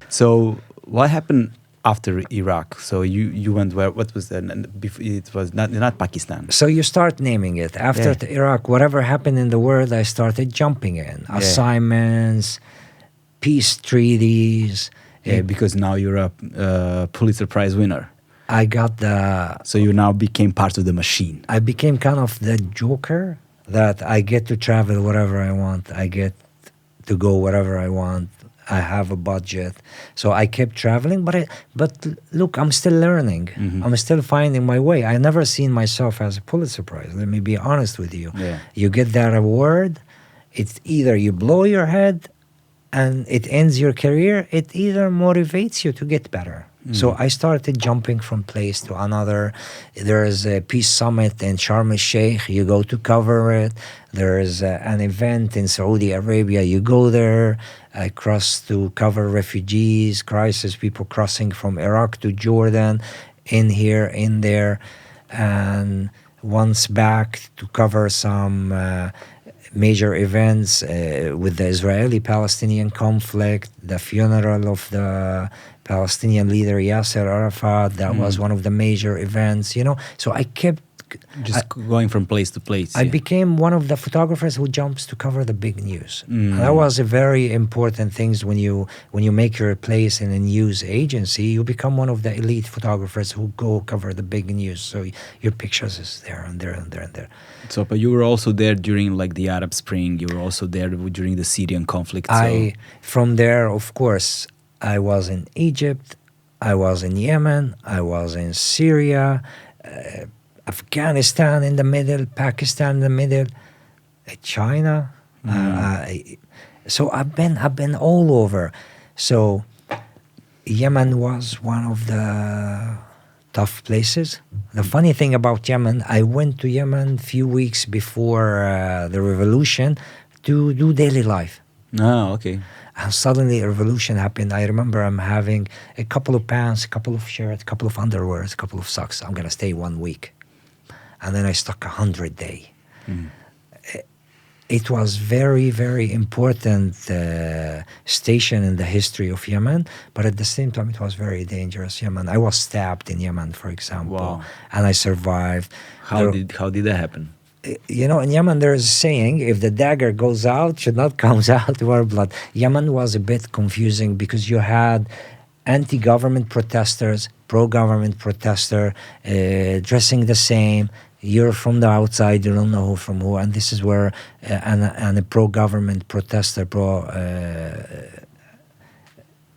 So what happened after Iraq? So you went where? What was that? It was not Pakistan. So you start naming it. After Iraq, whatever happened in the world, I started jumping in. Assignments, peace treaties. Because now you're a Pulitzer Prize winner. I got the... So you now became part of the machine. I became kind of the joker that I get to travel wherever I want. I get to go wherever I want. I have a budget. So I kept traveling, but look, I'm still learning. Mm-hmm. I'm still finding my way. I never seen myself as a Pulitzer Prize. Let me be honest with you. Yeah. You get that award, it's either you blow your head and it ends your career, it either motivates you to get better. So I started jumping from place to another. There is a peace summit in Sharm el-Sheikh. You go to cover it. There is an event in Saudi Arabia. You go there. I cross to cover refugees, crisis, people crossing from Iraq to Jordan, in here, in there. And once back to cover some major events with the Israeli-Palestinian conflict, the funeral of the Palestinian leader Yasser Arafat. That was one of the major events, you know. So I kept going from place to place. I became one of the photographers who jumps to cover the big news. And that was a very important thing. When you make your place in a news agency, you become one of the elite photographers who go cover the big news. So your pictures is there and there and there and there. So, but you were also there during like the Arab Spring. You were also there during the Syrian conflict. From there, of course, I was in Egypt, I was in Yemen, I was in Syria, Afghanistan in the middle, Pakistan in the middle, China. So I've been all over. So Yemen was one of the tough places. The funny thing about Yemen, I went to Yemen a few weeks before the revolution to do daily life. Oh, okay. And suddenly a revolution happened. I remember I'm having a couple of pants, a couple of shirts, a couple of underwears, a couple of socks. I'm going to stay 1 week. And then I stuck 100 days. It was very, very important station in the history of Yemen, but at the same time, it was very dangerous. Yemen. I was stabbed in Yemen, for example, and I survived. How did that happen? You know, in Yemen, there is a saying, if the dagger goes out, should not come out more blood. Yemen was a bit confusing because you had anti-government protesters, pro-government protester, dressing the same. You're from the outside, you don't know who from who. And this is where a pro-government protester,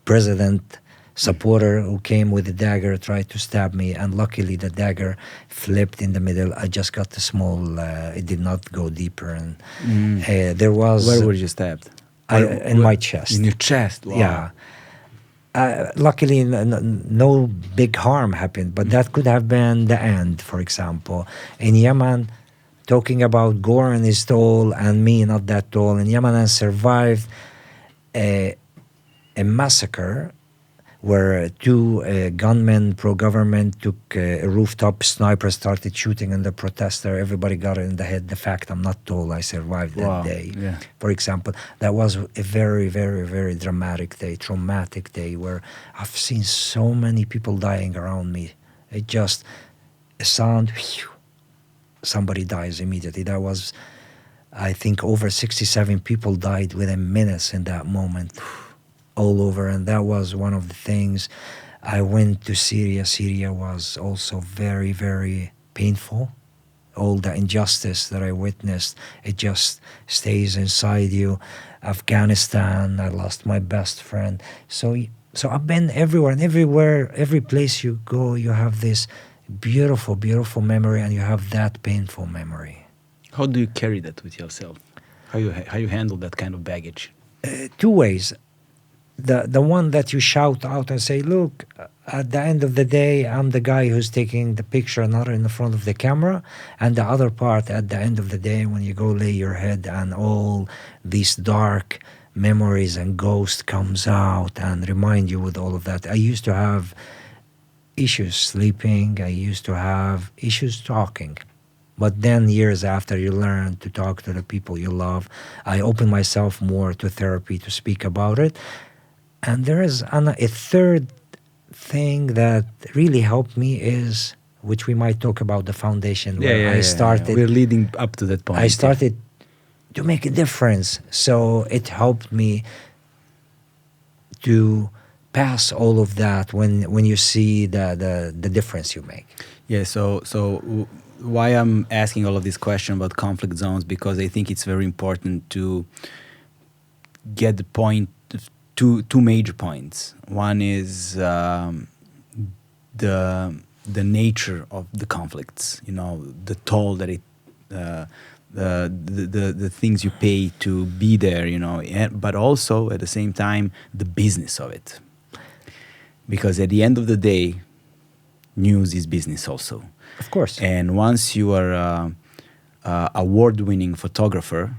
president supporter who came with a dagger tried to stab me, and luckily the dagger flipped in the middle. I just got the small, it did not go deeper. And there was... Where were you stabbed? In my chest. In your chest? Wow. Yeah. Luckily, no big harm happened, but that could have been the end, for example. In Yemen, talking about Goran is tall and me not that tall. In Yemen, I survived a massacre where two gunmen, pro-government, took a rooftop sniper, started shooting on the protester. Everybody got it in the head. The fact I'm not tall, I survived that day. Yeah. For example, that was a very, very, very dramatic day, traumatic day, where I've seen so many people dying around me. It just, a sound, whew, somebody dies immediately. That was, I think, over 67 people died within minutes in that moment. All over, and that was one of the things. I went to Syria. Syria was also very, very painful. All the injustice that I witnessed, it just stays inside you. Afghanistan, I lost my best friend. So I've been everywhere, and every place you go, you have this beautiful, beautiful memory, and you have that painful memory. How do you carry that with yourself? How you handle that kind of baggage? Two ways. The one that you shout out and say, look, at the end of the day, I'm the guy who's taking the picture, not in the front of the camera. And the other part, at the end of the day, when you go lay your head and all these dark memories and ghosts comes out and remind you with all of that. I used to have issues sleeping. I used to have issues talking. But then years after, you learn to talk to the people you love. I opened myself more to therapy to speak about it. And there is a third thing that really helped me is, which we might talk about, the foundation, where I started. We're leading up to that point. I started to make a difference. So it helped me to pass all of that when you see the difference you make. Yeah, so why I'm asking all of these questions about conflict zones, because I think it's very important to get the point, two major points. One is the nature of the conflicts, the toll that it, the things you pay to be there, but also at the same time the business of it. Because at the end of the day, news is business also. Of course. And once you are a award-winning photographer,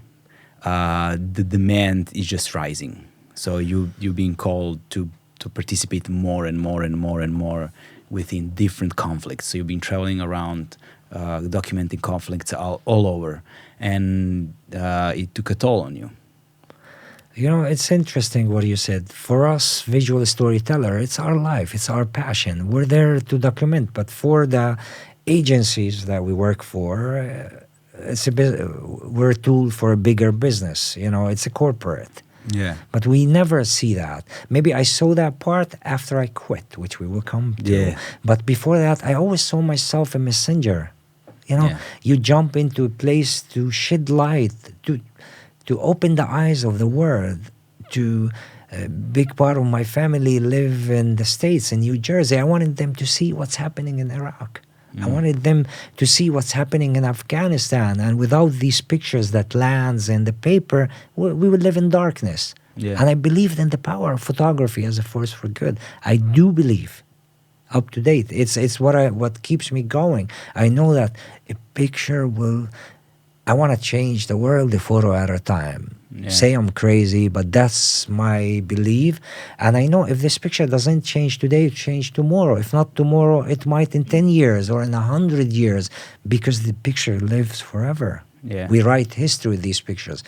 the demand is just rising. So you're being called to participate more and more and more and more within different conflicts. So you've been traveling around, documenting conflicts all over, and it took a toll on you. It's interesting what you said. For us, visual storyteller, it's our life, it's our passion. We're there to document. But for the agencies that we work for, we're a tool for a bigger business. It's a corporate. Yeah. But we never see that. Maybe I saw that part after I quit, which we will come to. Yeah. But before that, I always saw myself a messenger. You jump into a place to shed light, to open the eyes of the world. A big part of my family live in the States, in New Jersey. I wanted them to see what's happening in Iraq. I wanted them to see what's happening in Afghanistan. And without these pictures that lands in the paper, we would live in darkness. Yeah. And I believed in the power of photography as a force for good. I do believe, up to date. It's what keeps me going. I know that a picture will... I want to change the world a photo at a time. Yeah. Say I'm crazy, but that's my belief. And I know if this picture doesn't change today, it'll change tomorrow. If not tomorrow, it might in 10 years or in 100 years, because the picture lives forever. Yeah. We write history with these pictures.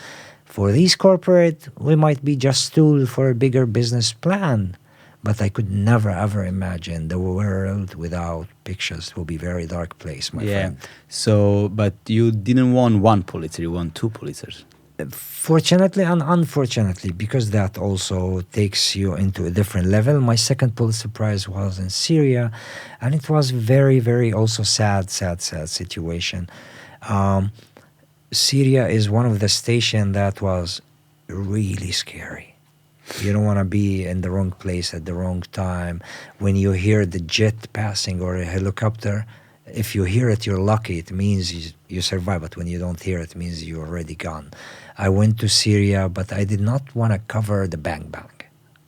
For these corporate, we might be just tool for a bigger business plan. But I could never, ever imagine the world without pictures. It will be a very dark place, my friend. So, but you didn't won one Pulitzer, you won two Pulitzers. Fortunately and unfortunately, because that also takes you into a different level. My second Pulitzer Prize was in Syria, and it was very, very also sad situation. Syria is one of the stations that was really scary. You don't want to be in the wrong place at the wrong time. When you hear the jet passing or a helicopter, if you hear it, you're lucky. It means you survive. But when you don't hear it, it means you're already gone. I went to Syria, but I did not want to cover the bang.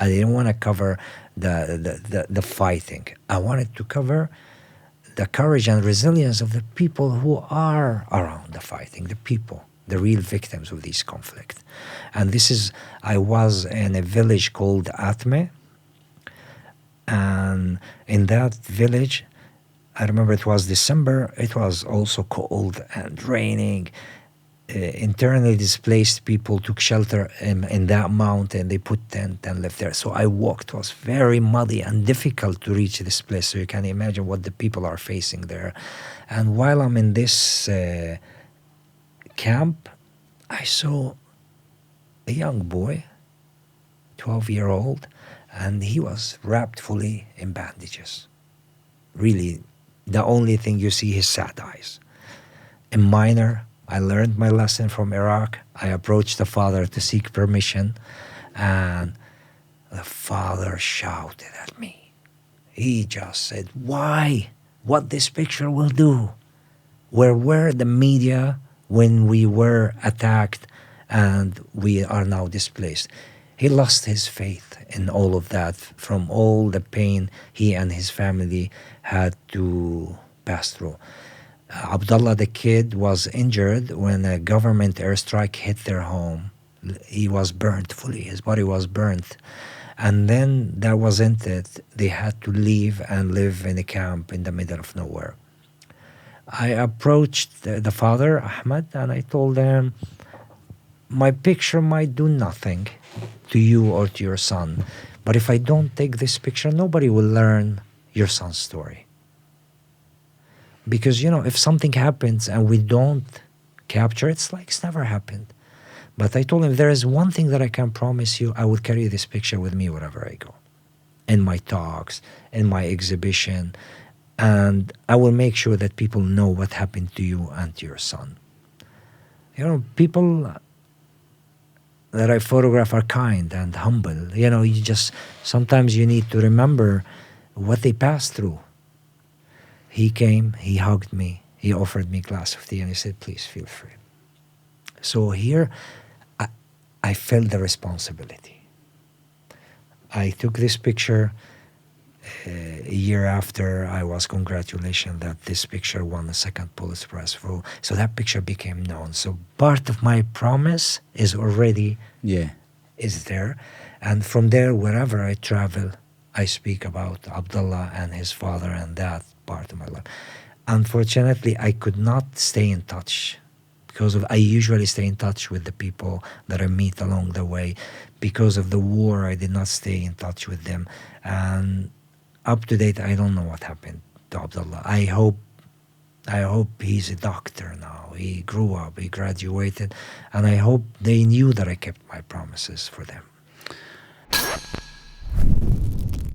I didn't want to cover the fighting. I wanted to cover the courage and resilience of the people who are around the fighting, the people, the real victims of these conflicts. And I was in a village called Atme, and in that village, I remember it was December, it was also cold and raining. Internally displaced people took shelter in that mountain. They put tent and lived there. So I walked. It was very muddy and difficult to reach this place. So you can imagine what the people are facing there. And while I'm in this camp, I saw a young boy, 12-year-old, and he was wrapped fully in bandages. Really, the only thing you see is sad eyes. A minor. I learned my lesson from Iraq. I approached the father to seek permission, and the father shouted at me. He just said, "Why? What this picture will do? Where were the media when we were attacked and we are now displaced?" He lost his faith in all of that, from all the pain he and his family had to pass through. Abdullah, the kid, was injured when a government airstrike hit their home. He was burnt fully. His body was burnt. And then that wasn't it. They had to leave and live in a camp in the middle of nowhere. I approached the father, Ahmed, and I told him, my picture might do nothing to you or to your son, but if I don't take this picture, nobody will learn your son's story. Because, if something happens and we don't capture it, it's like it's never happened. But I told him, there is one thing that I can promise you, I will carry this picture with me wherever I go. In my talks, in my exhibition, and I will make sure that people know what happened to you and to your son. People that I photograph are kind and humble. Sometimes you need to remember what they passed through. He came, he hugged me, he offered me a glass of tea, and he said, please feel free. So here, I felt the responsibility. I took this picture a year after I was congratulated that this picture won the second Pulitzer Prize. So that picture became known. So part of my promise is already is there. And from there, wherever I travel, I speak about Abdullah and his father and that part of my life. Unfortunately, I could not stay in touch because I usually stay in touch with the people that I meet along the way. Because of the war, I did not stay in touch with them. And up to date, I don't know what happened to Abdullah. I hope he's a doctor now. He grew up, he graduated, and I hope they knew that I kept my promises for them.